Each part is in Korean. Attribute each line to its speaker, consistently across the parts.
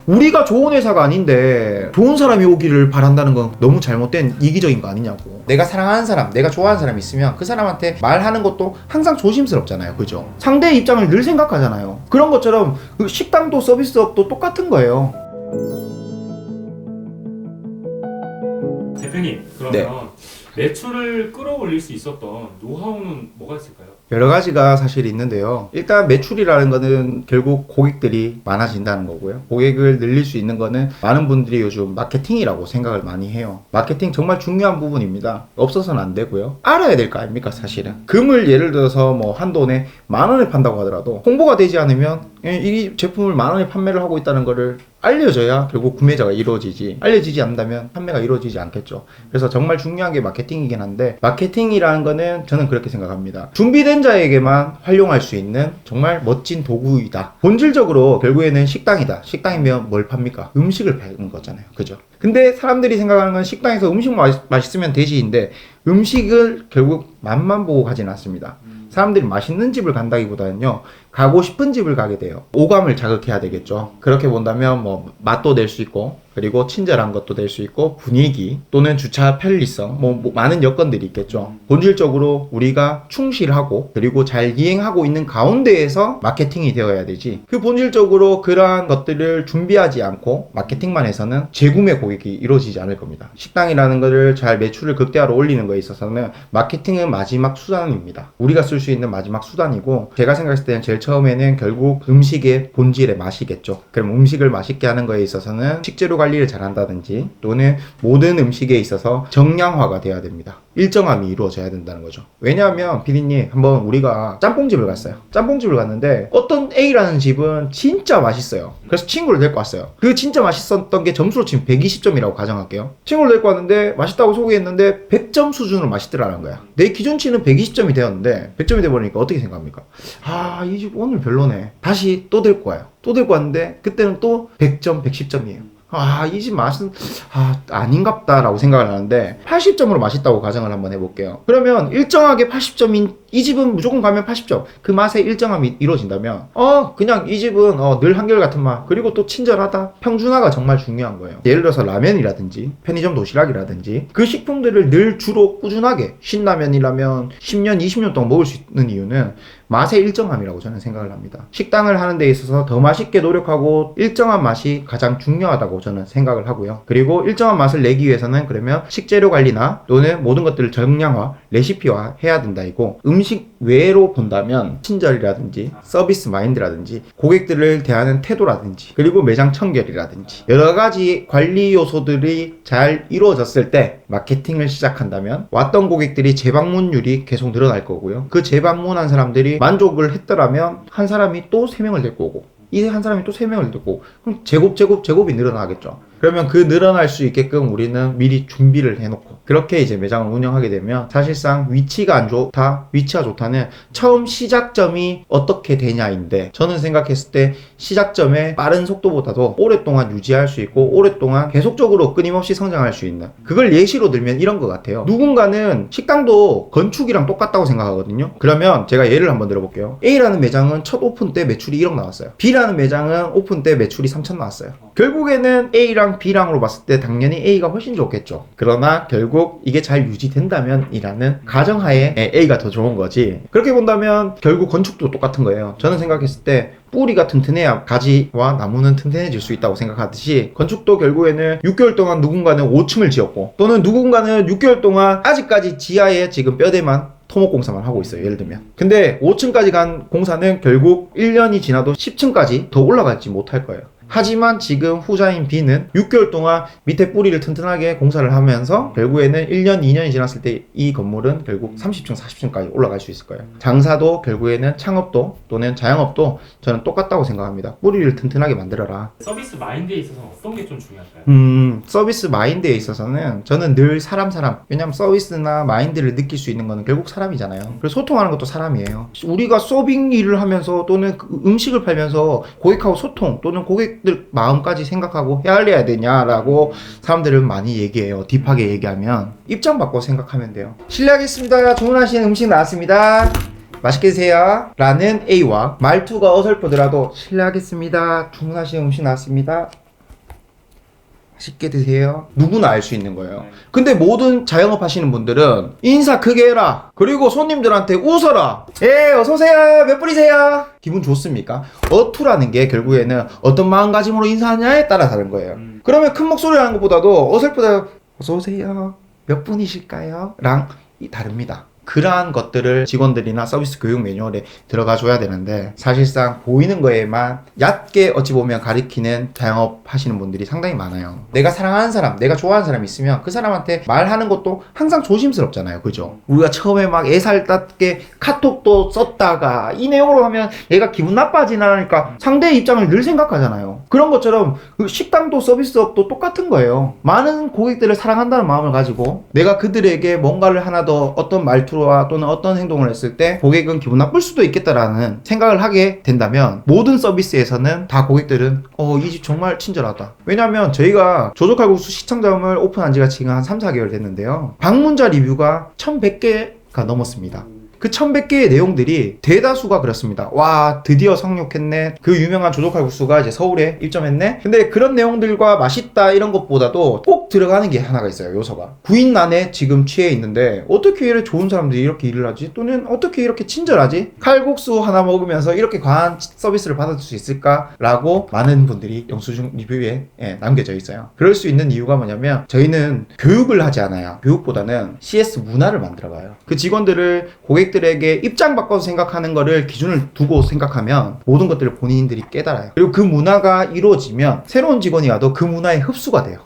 Speaker 1: 우리가 좋은 회사가 아닌데 좋은 사람이 오기를 바란다는 건 너무 잘못된 이기적인 거 아니냐고. 내가 사랑하는 사람, 내가 좋아하는 사람이 있으면 그 사람한테 말하는 것도 항상 조심스럽잖아요. 그죠? 상대의 입장을 늘 생각하잖아요. 그런 것처럼 그 식당도 서비스업도 똑같은 거예요.
Speaker 2: 대표님, 그러면
Speaker 1: 네.
Speaker 2: 매출을 끌어올릴 수 있었던 노하우는 뭐가 있을까요?
Speaker 1: 여러 가지가 사실 있는데요. 일단 매출이라는 거는 결국 고객들이 많아진다는 거고요. 고객을 늘릴 수 있는 거는 많은 분들이 요즘 마케팅이라고 생각을 많이 해요. 마케팅 정말 중요한 부분입니다. 없어서는 안 되고요. 알아야 될 거 아닙니까, 사실은. 금을 예를 들어서 뭐 한 돈에 10,000원에 판다고 하더라도 홍보가 되지 않으면 이 제품을 10,000원에 판매를 하고 있다는 거를 알려져야 결국 구매자가 이루어지지, 알려지지 않는다면 판매가 이루어지지 않겠죠. 그래서 정말 중요한 게 마케팅이긴 한데, 마케팅이라는 거는 저는 그렇게 생각합니다. 준비된 자에게만 활용할 수 있는 정말 멋진 도구이다. 본질적으로 결국에는 식당이다. 식당이면 뭘 팝니까? 음식을 파는 거잖아요. 그죠? 근데 사람들이 생각하는 건 식당에서 음식 맛있으면 되지인데, 음식을 결국 맛만 보고 가진 않습니다. 사람들이 맛있는 집을 간다기보다는요, 가고 싶은 집을 가게 돼요. 오감을 자극해야 되겠죠. 그렇게 본다면 뭐 맛도 낼 수 있고, 그리고 친절한 것도 될 수 있고, 분위기 또는 주차 편리성, 뭐 많은 여건들이 있겠죠. 본질적으로 우리가 충실하고 그리고 잘 이행하고 있는 가운데에서 마케팅이 되어야 되지, 그 본질적으로 그러한 것들을 준비하지 않고 마케팅만 해서는 재구매 고객이 이루어지지 않을 겁니다. 식당이라는 것을 잘 매출을 극대화로 올리는 거에 있어서는 마케팅은 마지막 수단입니다. 우리가 쓸 수 있는 마지막 수단이고, 제가 생각했을 때는 제일 처음에는 결국 음식의 본질의 맛이겠죠. 그럼 음식을 맛있게 하는 거에 있어서는 식재료 관리를 잘한다든지, 또는 모든 음식에 있어서 정량화가 돼야 됩니다. 일정함이 이루어져야 된다는 거죠. 왜냐하면 피디님, 한번 우리가 짬뽕집을 갔어요. 짬뽕집을 갔는데 어떤 A라는 집은 진짜 맛있어요. 그래서 친구를 데리고 왔어요. 그 진짜 맛있었던 게 점수로 치면 120점이라고 가정할게요. 친구를 데리고 왔는데 맛있다고 소개했는데 100점 수준으로 맛있더라는 거야. 내 기준치는 120점이 되었는데 100점이 돼버리니까 어떻게 생각합니까? 아, 이 집 오늘 별로네. 다시 또 데리고 와요. 또 데리고 왔는데 그때는 또 100점, 110점이에요. 아, 이 집 맛은 아닌갑다 라고 생각을 하는데 80점으로 맛있다고 가정을 한번 해볼게요. 그러면 일정하게 80점인 이 집은 무조건 가면 80점, 그 맛의 일정함이 이루어진다면 그냥 이 집은 늘 한결같은 맛, 그리고 또 친절하다, 평준화가 정말 중요한 거예요. 예를 들어서 라면이라든지 편의점 도시락이라든지 그 식품들을 늘 주로 꾸준하게, 신라면이라면 10년, 20년 동안 먹을 수 있는 이유는 맛의 일정함이라고 저는 생각을 합니다. 식당을 하는 데 있어서 더 맛있게 노력하고 일정한 맛이 가장 중요하다고 저는 생각을 하고요. 그리고 일정한 맛을 내기 위해서는 그러면 식재료 관리나 또는 모든 것들을 정량화, 레시피화 해야 된다 이고, 음식 외로 본다면 친절이라든지 서비스 마인드라든지 고객들을 대하는 태도라든지 그리고 매장 청결이라든지 여러 가지 관리 요소들이 잘 이루어졌을 때 마케팅을 시작한다면 왔던 고객들이 재방문율이 계속 늘어날 거고요. 그 재방문한 사람들이 만족을 했더라면 한 사람이 또 3명을 데리고 오고, 이 한 사람이 또 3명을 데리고, 그럼 제곱이 늘어나겠죠. 그러면 그 늘어날 수 있게끔 우리는 미리 준비를 해놓고 그렇게 이제 매장을 운영하게 되면 사실상 위치가 안 좋다, 위치가 좋다는 처음 시작점이 어떻게 되냐인데, 저는 생각했을 때 시작점의 빠른 속도보다도 오랫동안 유지할 수 있고 오랫동안 계속적으로 끊임없이 성장할 수 있는, 그걸 예시로 들면 이런 것 같아요. 누군가는 식당도 건축이랑 똑같다고 생각하거든요. 그러면 제가 예를 한번 들어볼게요. A라는 매장은 첫 오픈 때 매출이 1억 나왔어요. B라는 매장은 오픈 때 매출이 3천 나왔어요. 결국에는 A랑 B랑으로 봤을 때 당연히 A가 훨씬 좋겠죠. 그러나 결국 이게 잘 유지된다면 이라는 가정하에 A가 더 좋은 거지. 그렇게 본다면 결국 건축도 똑같은 거예요. 저는 생각했을 때 뿌리가 튼튼해야 가지와 나무는 튼튼해질 수 있다고 생각하듯이, 건축도 결국에는 6개월 동안 누군가는 5층을 지었고, 또는 누군가는 6개월 동안 아직까지 지하에 지금 뼈대만 토목공사만 하고 있어요. 예를 들면. 근데 5층까지 간 공사는 결국 1년이 지나도 10층까지 더 올라가지 못할 거예요. 하지만 지금 후자인 B는 6개월 동안 밑에 뿌리를 튼튼하게 공사를 하면서 결국에는 1년, 2년이 지났을 때 이 건물은 결국 30층, 40층까지 올라갈 수 있을 거예요. 장사도 결국에는 창업도 또는 자영업도 저는 똑같다고 생각합니다. 뿌리를 튼튼하게 만들어라.
Speaker 2: 서비스 마인드에 있어서 어떤 게 좀 중요할까요?
Speaker 1: 서비스 마인드에 있어서는 저는 늘 사람. 왜냐면 서비스나 마인드를 느낄 수 있는 거는 결국 사람이잖아요. 그래서 소통하는 것도 사람이에요. 우리가 서빙 일을 하면서 또는 음식을 팔면서 고객하고 소통 또는 고객들 마음까지 생각하고 해야 되냐라고 사람들은 많이 얘기해요. 딥하게 얘기하면 입장 바꿔 생각하면 돼요. 실례하겠습니다. 주문하신 음식 나왔습니다. 맛있게 드세요 라는 A와 말투가 어설프더라도 실례하겠습니다. 주문하신 음식 나왔습니다. 맛있게 드세요. 누구나 알 수 있는 거예요.
Speaker 2: 네.
Speaker 1: 근데 모든 자영업 하시는 분들은 인사 크게 해라. 그리고 손님들한테 웃어라. 예, 어서오세요. 몇 분이세요? 기분 좋습니까? 어투라는 게 결국에는 어떤 마음가짐으로 인사하냐에 따라 다른 거예요. 그러면 큰 목소리로 하는 것보다도 어설프다. 어서오세요. 몇 분이실까요? 랑 다릅니다. 그러한 것들을 직원들이나 서비스 교육 매뉴얼에 들어가 줘야 되는데 사실상 보이는 거에만 얕게 어찌 보면 가리키는 자영업 하시는 분들이 상당히 많아요. 내가 사랑하는 사람, 내가 좋아하는 사람이 있으면 그 사람한테 말하는 것도 항상 조심스럽잖아요. 그죠? 우리가 처음에 막 애살답게 카톡도 썼다가 이 내용으로 하면 얘가 기분 나빠지나니까 상대의 입장을 늘 생각하잖아요. 그런 것처럼 그 식당도 서비스업도 똑같은 거예요. 많은 고객들을 사랑한다는 마음을 가지고 내가 그들에게 뭔가를 하나 더 어떤 말투로 또는 어떤 행동을 했을 때 고객은 기분 나쁠 수도 있겠다라는 생각을 하게 된다면 모든 서비스에서는 다 고객들은 이 집 정말 친절하다. 왜냐면 저희가 조조칼국수 시청점을 오픈한 지가 지금 한 3, 4개월 됐는데요. 방문자 리뷰가 1100개가 넘었습니다. 그 1100개의 내용들이 대다수가 그렇습니다. 와, 드디어 상륙했네. 그 유명한 조조칼국수가 이제 서울에 입점했네. 근데 그런 내용들과 맛있다 이런 것보다도 꼭 들어가는 게 하나가 있어요. 요소가. 구인난에 지금 취해 있는데 어떻게 이렇게 좋은 사람들이 이렇게 일을 하지? 또는 어떻게 이렇게 친절하지? 칼국수 하나 먹으면서 이렇게 과한 서비스를 받을 수 있을까라고 많은 분들이 영수증 리뷰에 남겨져 있어요. 그럴 수 있는 이유가 뭐냐면 저희는 교육을 하지 않아요. 교육보다는 CS 문화를 만들어가요. 그 직원들을 고객들에게 입장 바꿔서 생각하는 거를 기준을 두고 생각하면 모든 것들을 본인들이 깨달아요. 그리고 그 문화가 이루어지면 새로운 직원이 와도 그 문화에 흡수가 돼요.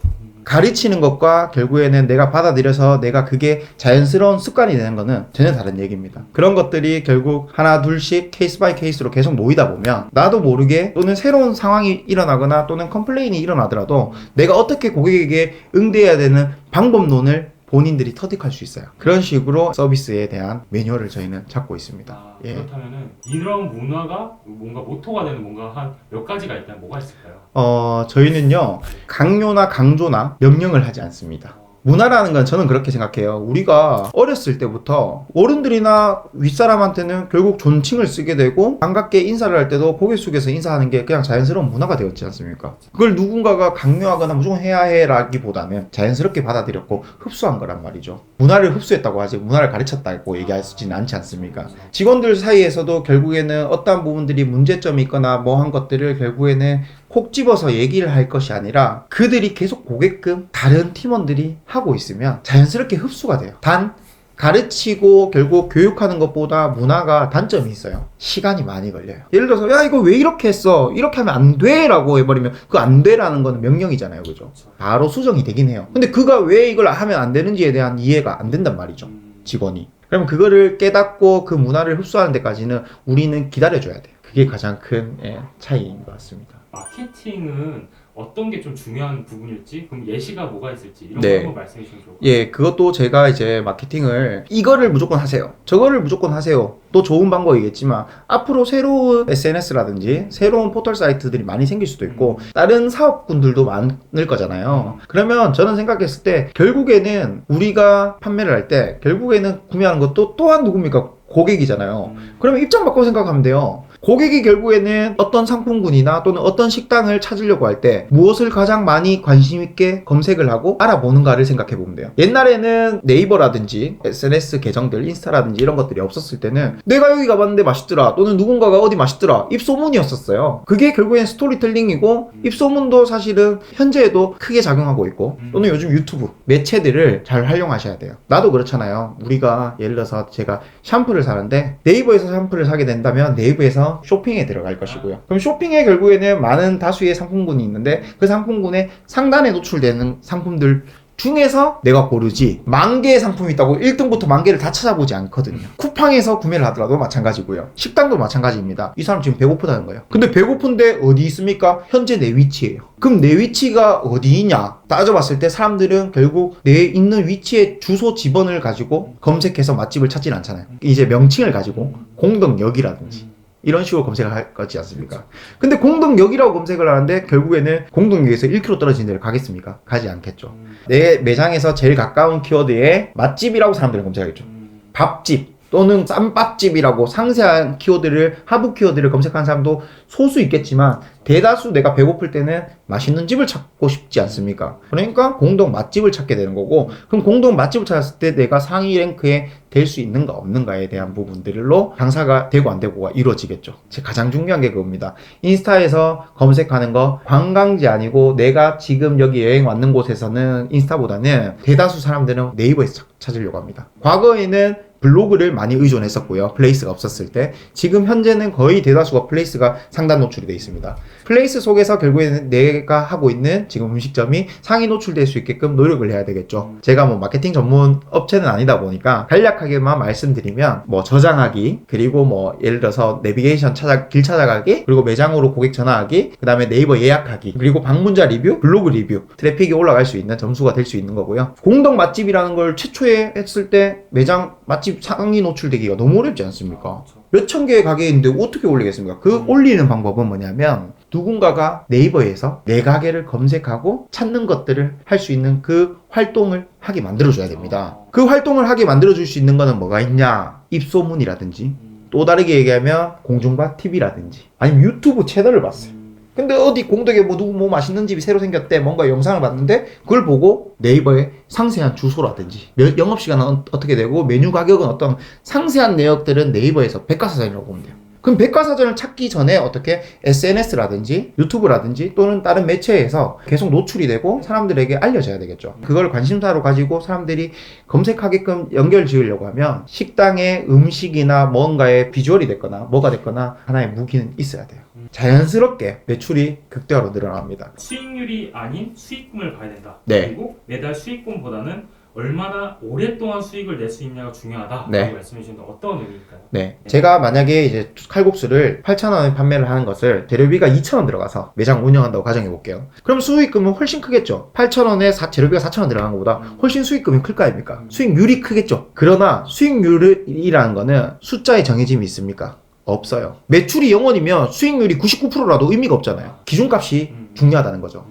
Speaker 1: 가르치는 것과 결국에는 내가 받아들여서 내가 그게 자연스러운 습관이 되는 거는 전혀 다른 얘기입니다. 그런 것들이 결국 하나 둘씩 케이스 바이 케이스로 계속 모이다 보면 나도 모르게 또는 새로운 상황이 일어나거나 또는 컴플레인이 일어나더라도 내가 어떻게 고객에게 응대해야 되는 방법론을 본인들이 터득할 수 있어요. 그런 식으로 서비스에 대한 매뉴얼을 저희는 잡고 있습니다. 예.
Speaker 2: 그렇다면은 이런 문화가 뭔가 모토가 되는 뭔가 한 몇 가지가 있다면 뭐가 있을까요?
Speaker 1: 저희는요 강요나 강조나 명령을 하지 않습니다. 문화라는 건 저는 그렇게 생각해요. 우리가 어렸을 때부터 어른들이나 윗사람한테는 결국 존칭을 쓰게 되고 반갑게 인사를 할 때도 고개 숙여서 인사하는 게 그냥 자연스러운 문화가 되었지 않습니까? 그걸 누군가가 강요하거나 무조건 해야 해라기보다는 자연스럽게 받아들였고 흡수한 거란 말이죠. 문화를 흡수했다고 하지 문화를 가르쳤다고 얘기하지는 않지 않습니까? 직원들 사이에서도 결국에는 어떠한 부분들이 문제점이 있거나 뭐 한 것들을 결국에는 콕 집어서 얘기를 할 것이 아니라 그들이 계속 보게끔 다른 팀원들이 하고 있으면 자연스럽게 흡수가 돼요. 단 가르치고 결국 교육하는 것보다 문화가 단점이 있어요. 시간이 많이 걸려요. 예를 들어서 야 이거 왜 이렇게 했어? 이렇게 하면 안 돼 라고 해버리면 그 안 돼라는 건 명령이잖아요. 그죠? 바로 수정이 되긴 해요. 근데 그가 왜 이걸 하면 안 되는지에 대한 이해가 안 된단 말이죠. 직원이. 그러면 그거를 깨닫고 그 문화를 흡수하는 데까지는 우리는 기다려줘야 돼요. 그게 가장 큰 차이인 것 같습니다.
Speaker 2: 마케팅은 어떤 게 좀 중요한 부분일지, 그럼 예시가 뭐가 있을지 이런
Speaker 1: 네.
Speaker 2: 거 한번 말씀해 주시면 좋을 것 같아요.
Speaker 1: 예, 그것도 제가 이제 마케팅을 이거를 무조건 하세요. 저거를 무조건 하세요. 또 좋은 방법이겠지만 앞으로 새로운 SNS라든지 새로운 포털 사이트들이 많이 생길 수도 있고 다른 사업군들도 많을 거잖아요. 그러면 저는 생각했을 때 결국에는 우리가 판매를 할 때 결국에는 구매하는 것도 또한 누굽니까? 고객이잖아요. 그러면 입장 바꿔 생각하면 돼요. 고객이 결국에는 어떤 상품군이나 또는 어떤 식당을 찾으려고 할 때 무엇을 가장 많이 관심 있게 검색을 하고 알아보는가를 생각해 보면 돼요. 옛날에는 네이버라든지 SNS 계정들, 인스타라든지 이런 것들이 없었을 때는 내가 여기 가봤는데 맛있더라 또는 누군가가 어디 맛있더라 입소문이었었어요. 그게 결국엔 스토리텔링이고 입소문도 사실은 현재에도 크게 작용하고 있고 또는 요즘 유튜브 매체들을 잘 활용하셔야 돼요. 나도 그렇잖아요. 우리가 예를 들어서 제가 샴푸를 사는데 네이버에서 샴푸를 사게 된다면 네이버에서 쇼핑에 들어갈 것이고요. 그럼 쇼핑에 결국에는 많은 다수의 상품군이 있는데 그 상품군의 상단에 노출되는 상품들 중에서 내가 고르지 10,000개의 상품이 있다고 1등부터 10,000개를 다 찾아보지 않거든요. 쿠팡에서 구매를 하더라도 마찬가지고요. 식당도 마찬가지입니다. 이 사람 지금 배고프다는 거예요. 근데 배고픈데 어디 있습니까? 현재 내 위치예요. 그럼 내 위치가 어디냐? 따져봤을 때 사람들은 결국 내 있는 위치의 주소 지번을 가지고 검색해서 맛집을 찾진 않잖아요. 이제 명칭을 가지고 공동역이라든지 이런 식으로 검색을 할 거지 않습니까? 근데 공동역이라고 검색을 하는데 결국에는 공동역에서 1km 떨어진 데를 가겠습니까? 가지 않겠죠. 내 매장에서 제일 가까운 키워드에 맛집이라고 사람들은 검색하겠죠. 밥집 또는 쌈밥집이라고 상세한 키워드를, 하부 키워드를 검색한 사람도 소수 있겠지만 대다수 내가 배고플 때는 맛있는 집을 찾고 싶지 않습니까? 그러니까 공동 맛집을 찾게 되는 거고, 그럼 공동 맛집을 찾았을 때 내가 상위 랭크에 될 수 있는가 없는가에 대한 부분들로 장사가 되고 안 되고가 이루어지겠죠. 제 가장 중요한 게 그겁니다. 인스타에서 검색하는 거 관광지 아니고 내가 지금 여기 여행 왔는 곳에서는 인스타보다는 대다수 사람들은 네이버에서 찾으려고 합니다. 과거에는 블로그를 많이 의존했었고요. 플레이스가 없었을 때. 지금 현재는 거의 대다수가 플레이스가 상단 노출이 되어 있습니다. 플레이스 속에서 결국에는 내가 하고 있는 지금 음식점이 상위 노출될 수 있게끔 노력을 해야 되겠죠. 제가 뭐 마케팅 전문 업체는 아니다 보니까 간략하게만 말씀드리면 뭐 저장하기, 그리고 뭐 예를 들어서 내비게이션 길 찾아가기, 그리고 매장으로 고객 전화하기, 그 다음에 네이버 예약하기, 그리고 방문자 리뷰, 블로그 리뷰, 트래픽이 올라갈 수 있는 점수가 될 수 있는 거고요. 공동 맛집이라는 걸 최초에 했을 때 매장 맛집 상위 노출되기가 너무 어렵지 않습니까? 몇천 개의 가게 있는데 어떻게 올리겠습니까? 그 올리는 방법은 뭐냐면 누군가가 네이버에서 내 가게를 검색하고 찾는 것들을 할 수 있는 그 활동을 하게 만들어줘야 됩니다. 그 활동을 하게 만들어줄 수 있는 거는 뭐가 있냐? 입소문이라든지, 또 다르게 얘기하면 공중파 TV라든지, 아니면 유튜브 채널을 봤어요. 근데 어디 공덕에 뭐 누구 뭐 맛있는 집이 새로 생겼대, 뭔가 영상을 봤는데 그걸 보고 네이버에 상세한 주소라든지 영업시간은 어떻게 되고 메뉴 가격은 어떤 상세한 내역들은 네이버에서 백과사전이라고 보면 돼요. 그럼 백과사전을 찾기 전에 어떻게 SNS라든지 유튜브라든지 또는 다른 매체에서 계속 노출이 되고 사람들에게 알려져야 되겠죠. 그걸 관심사로 가지고 사람들이 검색하게끔 연결 지으려고 하면 식당의 음식이나 뭔가의 비주얼이 됐거나 뭐가 됐거나 하나의 무기는 있어야 돼요. 자연스럽게 매출이 극대화로 늘어납니다.
Speaker 2: 수익률이 아닌 수익금을 봐야 된다.
Speaker 1: 네.
Speaker 2: 그리고 매달 수익금보다는 얼마나 오랫동안 수익을 낼 수 있냐가 중요하다.
Speaker 1: 네.
Speaker 2: 라고 말씀해 주셨는데 어떤 의미일까요?
Speaker 1: 네. 제가 만약에 이제 칼국수를 8,000원에 판매를 하는 것을 재료비가 2,000원 들어가서 매장 운영한다고 가정해 볼게요. 그럼 수익금은 훨씬 크겠죠. 8,000원에 재료비가 4,000원 들어간 것보다 훨씬 수익금이 클까 아닙니까? 수익률이 크겠죠. 그러나 수익률이라는 거는 숫자에 정해짐이 있습니까? 없어요. 매출이 0원이면 수익률이 99%라도 의미가 없잖아요. 기준값이 중요하다는 거죠.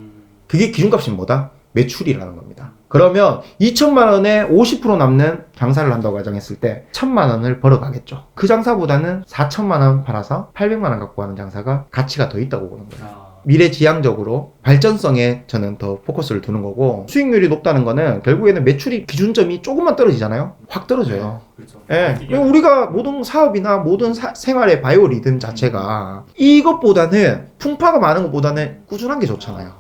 Speaker 1: 그게 기준값이 뭐다? 매출이라는 겁니다. 그러면 2천만 원에 50% 남는 장사를 한다고 가정했을 때 1,000만 원을 벌어가겠죠. 그 장사보다는 4천만 원 팔아서 800만 원 갖고 가는 장사가 가치가 더 있다고 보는 거예요. 미래지향적으로 발전성에 저는 더 포커스를 두는 거고, 수익률이 높다는 거는 결국에는 매출이 기준점이 조금만 떨어지잖아요. 확 떨어져요.
Speaker 2: 그렇죠.
Speaker 1: 예. 우리가 모든 사업이나 모든 생활의 바이오 리듬 자체가 이것보다는 풍파가 많은 것보다는 꾸준한 게 좋잖아요.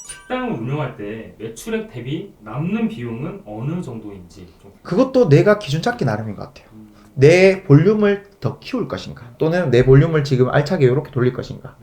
Speaker 2: 식당을 운영할 때 매출액 대비 남는 비용은 어느 정도인지 좀.
Speaker 1: 그것도 내가 기준 잡기 나름인 것 같아요. 내 볼륨을 더 키울 것인가, 또는 내 볼륨을 지금 알차게 이렇게 돌릴 것인가.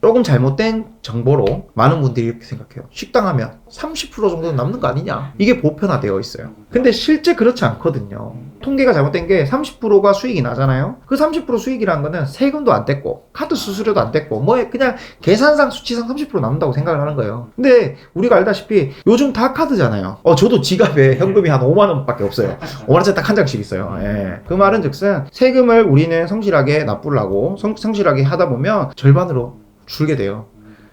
Speaker 1: 조금 잘못된 정보로 많은 분들이 이렇게 생각해요. 식당 하면 30% 정도는 남는 거 아니냐, 이게 보편화되어 있어요. 근데 실제 그렇지 않거든요. 통계가 잘못된 게 30%가 수익이 나잖아요. 그 30% 수익이라는 거는 세금도 안 뗐고 카드 수수료도 안 뗐고 뭐 그냥 계산상 수치상 30% 남는다고 생각을 하는 거예요. 근데 우리가 알다시피 요즘 다 카드잖아요. 저도 지갑에 현금이 한 5만 원밖에 없어요. 5만 원짜리 딱 한 장씩 있어요. 예. 그 말은 즉슨 세금을 우리는 성실하게 납부를 하고 성실하게 하다 보면 절반으로 줄게 돼요.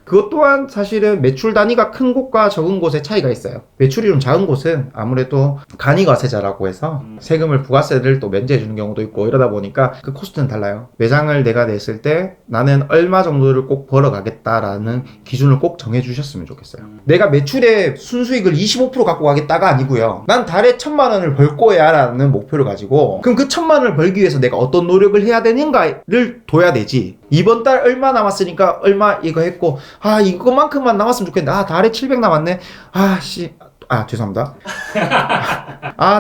Speaker 1: 그것 또한 사실은 매출 단위가 큰 곳과 적은 곳의 차이가 있어요. 매출이 좀 작은 곳은 아무래도 간이과세자라고 해서 세금을, 부가세를 또 면제해 주는 경우도 있고 이러다 보니까 그 코스트는 달라요. 매장을 내가 냈을 때 나는 얼마 정도를 꼭 벌어가겠다라는 기준을 꼭 정해 주셨으면 좋겠어요. 내가 매출의 순수익을 25% 갖고 가겠다가 아니고요. 난 달에 1,000만 원을 벌 거야 라는 목표를 가지고, 그럼 그 1,000만 원을 벌기 위해서 내가 어떤 노력을 해야 되는가를 둬야 되지. 이번 달 얼마 남았으니까 얼마 이거 했고, 이것만큼만 남았으면 좋겠는데, 달에 700 남았네. 죄송합니다.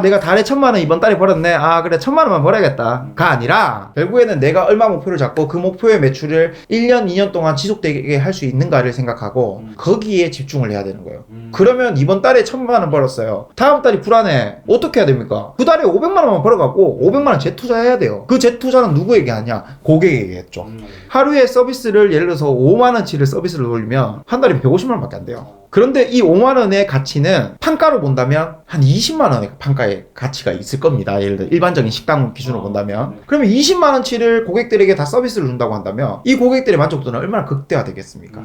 Speaker 1: 내가 달에 1,000만 원 이번 달에 벌었네. 그래 1,000만 원만 벌어야겠다가 아니라, 결국에는 내가 얼마 목표를 잡고 그 목표의 매출을 1년, 2년 동안 지속되게 할 수 있는가를 생각하고 거기에 집중을 해야 되는 거예요. 그러면 이번 달에 1,000만 원 벌었어요. 다음 달이 불안해. 어떻게 해야 됩니까? 그 달에 500만 원만 벌어갖고 500만 원 재투자해야 돼요. 그 재투자는 누구에게 하냐? 고객에게 했죠. 하루에 서비스를 예를 들어서 5만 원치를 서비스를 돌리면 한 달에 150만 원밖에 안 돼요. 그런데 이 5만 원의 가치는 판가로 본다면 한 20만 원의 판가의 가치가 있을 겁니다. 예를 들어 일반적인 식당 기준으로 본다면. 그러면 20만 원치를 고객들에게 다 서비스를 준다고 한다면 이 고객들의 만족도는 얼마나 극대화되겠습니까?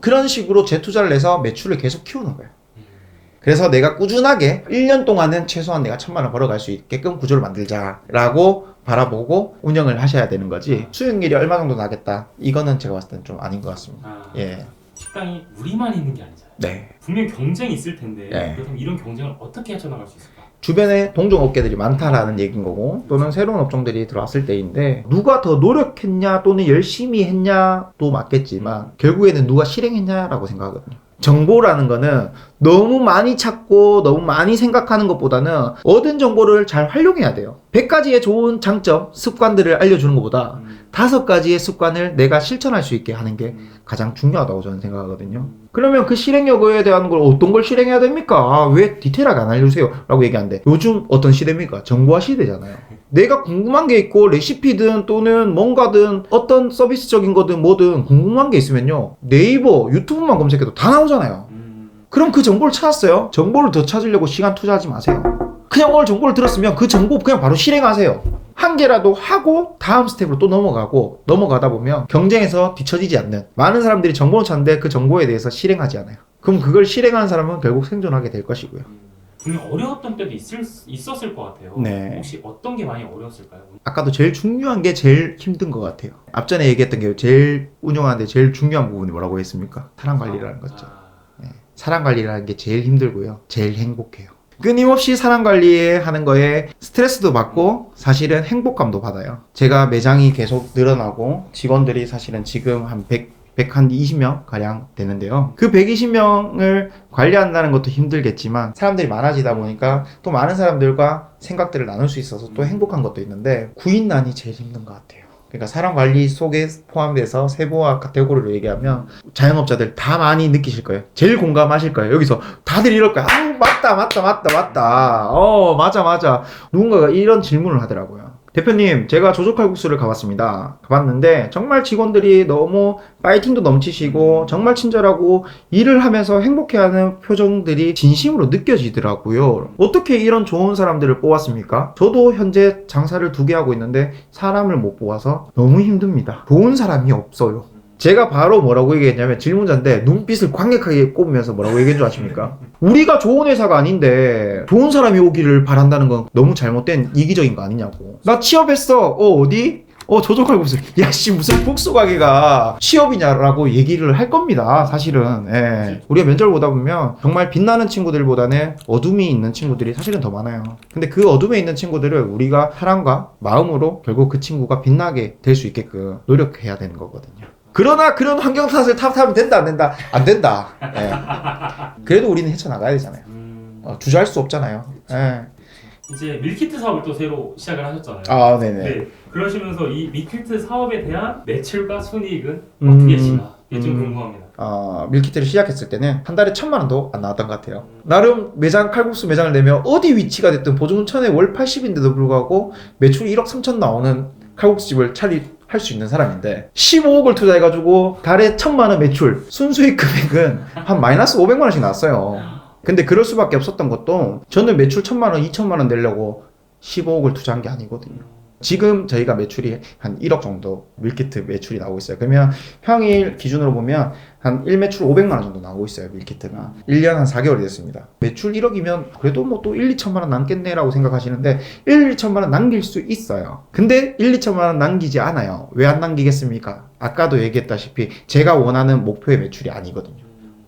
Speaker 1: 그런 식으로 재투자를 해서 매출을 계속 키우는 거예요. 그래서 내가 꾸준하게 1년 동안은 최소한 내가 1,000만 원 벌어갈 수 있게끔 구조를 만들자라고 바라보고 운영을 하셔야 되는 거지. 수익률이 얼마 정도 나겠다. 이거는 제가 봤을 때는 좀 아닌 것 같습니다. 예.
Speaker 2: 식당이 우리만 있는 게 아니잖아요.
Speaker 1: 네.
Speaker 2: 분명 경쟁이 있을 텐데
Speaker 1: 네.
Speaker 2: 그렇다면 이런 경쟁을 어떻게 헤쳐나갈 수 있을까?
Speaker 1: 주변에 동종업계들이 많다라는 얘기인 거고 또는 새로운 업종들이 들어왔을 때인데 누가 더 노력했냐 또는 열심히 했냐도 맞겠지만 결국에는 누가 실행했냐라고 생각하거든요. 정보라는 거는 너무 많이 찾고 너무 많이 생각하는 것보다는 얻은 정보를 잘 활용해야 돼요. 100가지의 좋은 장점, 습관들을 알려주는 것보다 5가지의 습관을 내가 실천할 수 있게 하는 게 가장 중요하다고 저는 생각하거든요. 그러면 그 실행 여부에 대한 걸 어떤 걸 실행해야 됩니까? 아, 왜 디테일하게 안 알려주세요? 라고 얘기하는데 요즘 어떤 시대입니까? 정보화 시대잖아요. 내가 궁금한 게 있고 레시피든 또는 뭔가든 어떤 서비스적인 거든 뭐든 궁금한 게 있으면요. 네이버, 유튜브만 검색해도 다 나오잖아요. 그럼 그 정보를 찾았어요. 정보를 더 찾으려고 시간 투자하지 마세요. 그냥 오늘 정보를 들었으면 그 정보 그냥 바로 실행하세요. 한 개라도 하고 다음 스텝으로 또 넘어가다 보면 경쟁에서 뒤처지지 않는 많은 사람들이 정보를 찾는데 그 정보에 대해서 실행하지 않아요. 그럼 그걸 실행하는 사람은 결국 생존하게 될 것이고요.
Speaker 2: 분명 어려웠던 때도 있었을 것 같아요.
Speaker 1: 네.
Speaker 2: 혹시 어떤 게 많이 어려웠을까요?
Speaker 1: 아까도 제일 중요한 게 제일 힘든 것 같아요. 앞전에 얘기했던 게 제일 운영하는데 제일 중요한 부분이 뭐라고 했습니까? 사람 관리라는 거죠. 네. 사람 관리라는 게 제일 힘들고요. 제일 행복해요. 끊임없이 사람 관리하는 거에 스트레스도 받고 사실은 행복감도 받아요. 제가 매장이 계속 늘어나고 직원들이 사실은 지금 한 120명 가량 되는데요. 그 120명을 관리한다는 것도 힘들겠지만 사람들이 많아지다 보니까 또 많은 사람들과 생각들을 나눌 수 있어서 또 행복한 것도 있는데 구인난이 제일 힘든 것 같아요. 그러니까 사람 관리 속에 포함돼서 세부와 카테고리로 얘기하면 자영업자들 다 많이 느끼실 거예요. 제일 공감하실 거예요. 여기서 다들 이럴 거예요. 아, 맞다. 맞아. 누군가가 이런 질문을 하더라고요. 대표님, 제가 조조칼국수를 가봤습니다. 가봤는데 정말 직원들이 너무 파이팅도 넘치시고 정말 친절하고 일을 하면서 행복해하는 표정들이 진심으로 느껴지더라고요. 어떻게 이런 좋은 사람들을 뽑았습니까? 저도 현재 장사를 2개 하고 있는데 사람을 못 뽑아서 너무 힘듭니다. 좋은 사람이 없어요. 제가 바로 뭐라고 얘기했냐면 질문자인데 눈빛을 강력하게 꼽으면서 뭐라고 얘기한 줄 아십니까? 우리가 좋은 회사가 아닌데 좋은 사람이 오기를 바란다는 건 너무 잘못된 이기적인 거 아니냐고. 나 취업했어. 어디? 조조칼국수. 야씨 무슨 복수가게가 취업이냐라고 얘기를 할 겁니다. 사실은. 예. 우리가 면접을 보다 보면 정말 빛나는 친구들보다는 어둠이 있는 친구들이 사실은 더 많아요. 근데 그 어둠에 있는 친구들을 우리가 사랑과 마음으로 결국 그 친구가 빛나게 될 수 있게끔 노력해야 되는 거거든요. 그러나 그런 환경 탓을 탓하면 된다 안 된다? 안 된다. 예. 그래도 우리는 헤쳐나가야 되잖아요. 주저할 수 없잖아요. 예.
Speaker 2: 이제 밀키트 사업을 또 새로 시작을 하셨잖아요.
Speaker 1: 아, 네네.
Speaker 2: 네. 그러시면서 이 밀키트 사업에 대한 매출과 순이익은 어떻게 되시나? 이게 좀 궁금합니다.
Speaker 1: 밀키트를 시작했을 때는 한 달에 1,000만 원도 안 나왔던 것 같아요. 나름 매장, 칼국수 매장을 내면 어디 위치가 됐든 보증천에 월 80인데도 불구하고 매출이 1억 3천 나오는 칼국수집을 할 수 있는 사람인데 15억을 투자해가지고 달에 1,000만 원 매출, 순수익 금액은 한 마이너스 500만 원씩 나왔어요. 근데 그럴 수밖에 없었던 것도 저는 매출 1,000만 원, 2,000만 원 내려고 15억을 투자한 게 아니거든요. 지금 저희가 매출이 한 1억 정도 밀키트 매출이 나오고 있어요. 그러면 평일 기준으로 보면 한 1매출 500만 원 정도 나오고 있어요. 밀키트가 1년 한 4개월이 됐습니다. 매출 1억이면 그래도 뭐 또 1, 2천만 원 남겠네라고 생각하시는데 1, 2천만 원 남길 수 있어요. 근데 1, 2천만 원 남기지 않아요. 왜 안 남기겠습니까? 아까도 얘기했다시피 제가 원하는 목표의 매출이 아니거든요.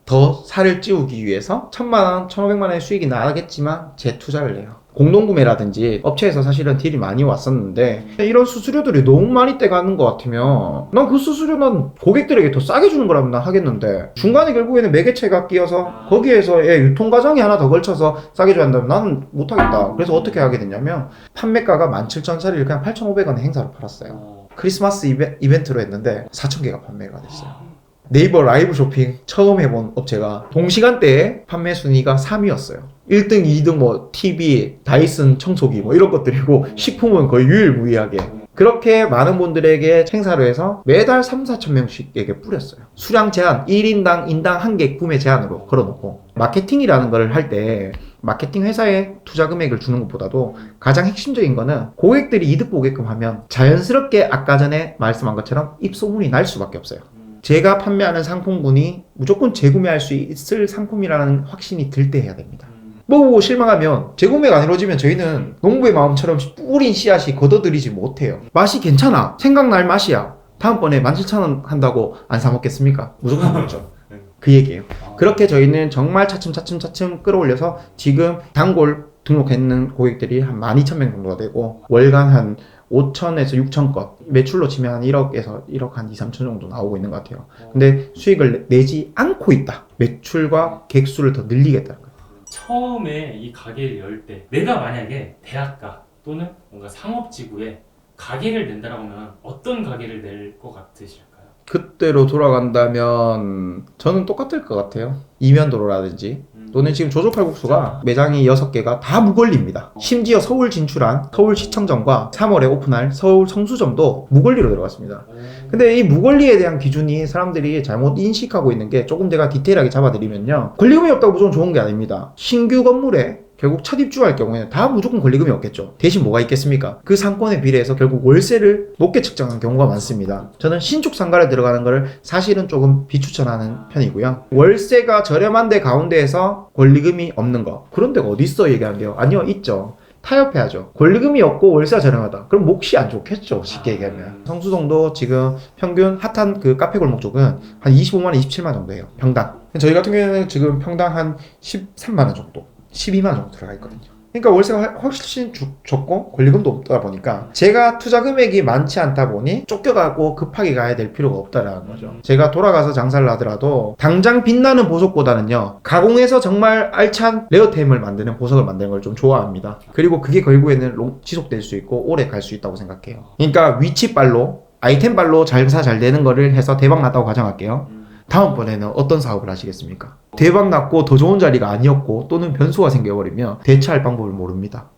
Speaker 1: 더 살을 찌우기 위해서 1,000만 원, 1,500만 원의 수익이 나겠지만 재투자를 해요. 공동구매라든지 업체에서 사실은 딜이 많이 왔었는데 이런 수수료들이 너무 많이 떼가는 것 같으면 난 그 수수료는 고객들에게 더 싸게 주는 거라면 난 하겠는데 중간에 결국에는 매개체가 끼어서 거기에서의 유통과정이 하나 더 걸쳐서 싸게 줘야 한다면 나는 못하겠다. 그래서 어떻게 하게 됐냐면 판매가가 17,000짜리를 그냥 8,500원에 행사로 팔았어요. 크리스마스 이벤트로 했는데 4,000개가 판매가 됐어요. 네이버 라이브 쇼핑 처음 해본 업체가 동시간대에 판매 순위가 3위였어요. 1등, 2등 뭐 TV, 다이슨 청소기 뭐 이런 것들이고 식품은 거의 유일무이하게 그렇게 많은 분들에게 행사를 해서 매달 3,4천 명씩에게 뿌렸어요. 수량 제한 1인당 인당 1개 구매 제한으로 걸어놓고 마케팅이라는 걸 할 때 마케팅 회사에 투자 금액을 주는 것보다도 가장 핵심적인 거는 고객들이 이득 보게끔 하면 자연스럽게 아까 전에 말씀한 것처럼 입소문이 날 수밖에 없어요. 제가 판매하는 상품군이 무조건 재구매할 수 있을 상품이라는 확신이 들 때 해야 됩니다. 먹어보고 실망하면 재구매가 안 이루어지면 저희는 농부의 마음처럼 뿌린 씨앗이 걷어들이지 못해요. 맛이 괜찮아. 생각날 맛이야. 다음번에 17,000원 한다고 안 사 먹겠습니까? 무조건 먹죠. 그 얘기예요. 그렇게 저희는 정말 차츰 끌어올려서 지금 단골 등록했는 고객들이 한 12,000명 정도가 되고 월간 한 5천에서 6천 건 매출로 치면 한 1억에서 1억 한 2, 3천 정도 나오고 있는 것 같아요. 근데 수익을 내지 않고 있다. 매출과 객수를 더 늘리겠다는 거예요.
Speaker 2: 처음에 이 가게를 열 때 내가 만약에 대학가 또는 뭔가 상업지구에 가게를 낸다라고 하면 어떤 가게를 낼 것 같으실까요?
Speaker 1: 그때로 돌아간다면 저는 똑같을 것 같아요. 이면도로라든지 또는 지금 조조칼국수가 매장이 6개가 다 무걸리입니다. 심지어 서울 진출한 서울시청점과 3월에 오픈할 서울 성수점도 무걸리로 들어갔습니다. 근데 이 무걸리에 대한 기준이 사람들이 잘못 인식하고 있는 게 조금 제가 디테일하게 잡아드리면요. 권리금이 없다고 무조건 좋은 게 아닙니다. 신규 건물에 결국 첫 입주할 경우에는 다 무조건 권리금이 없겠죠. 대신 뭐가 있겠습니까? 그 상권에 비례해서 결국 월세를 높게 측정한 경우가 많습니다. 저는 신축 상가를 들어가는 거를 사실은 조금 비추천하는 편이고요. 월세가 저렴한 데 가운데에서 권리금이 없는 거. 그런 데가 어디 있어 얘기하는 게요? 아니요, 있죠. 타협해야죠. 권리금이 없고 월세가 저렴하다. 그럼 몫이 안 좋겠죠. 쉽게 얘기하면. 성수동도 지금 평균 핫한 그 카페 골목 쪽은 한 25만 원, 27만 원 정도예요. 평당. 저희 같은 경우에는 지금 평당 한 13만 원 정도. 12만 원 정도 들어가 있거든요. 그러니까 월세가 훨씬 적고 권리금도 없다 보니까 제가 투자 금액이 많지 않다 보니 쫓겨가고 급하게 가야 될 필요가 없다라는 거죠. 제가 돌아가서 장사를 하더라도 당장 빛나는 보석보다는요, 가공해서 정말 알찬 레어템을 만드는 보석을 만드는 걸 좀 좋아합니다. 그리고 그게 결국에는 지속될 수 있고 오래 갈 수 있다고 생각해요. 그러니까 위치빨로 아이템빨로 장사 잘 되는 거를 해서 대박 났다고 가정할게요. 다음번에는 어떤 사업을 하시겠습니까? 대박 났고 더 좋은 자리가 아니었고 또는 변수가 생겨버리면 대처할 방법을 모릅니다.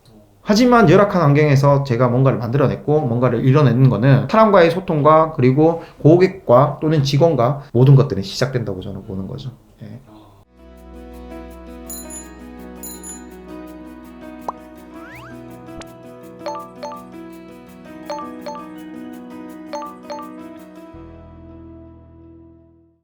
Speaker 1: 하지만 열악한 환경에서 제가 뭔가를 만들어냈고 뭔가를 이뤄내는 거는 사람과의 소통과 그리고 고객과 또는 직원과 모든 것들은 시작된다고 저는 보는 거죠. 예.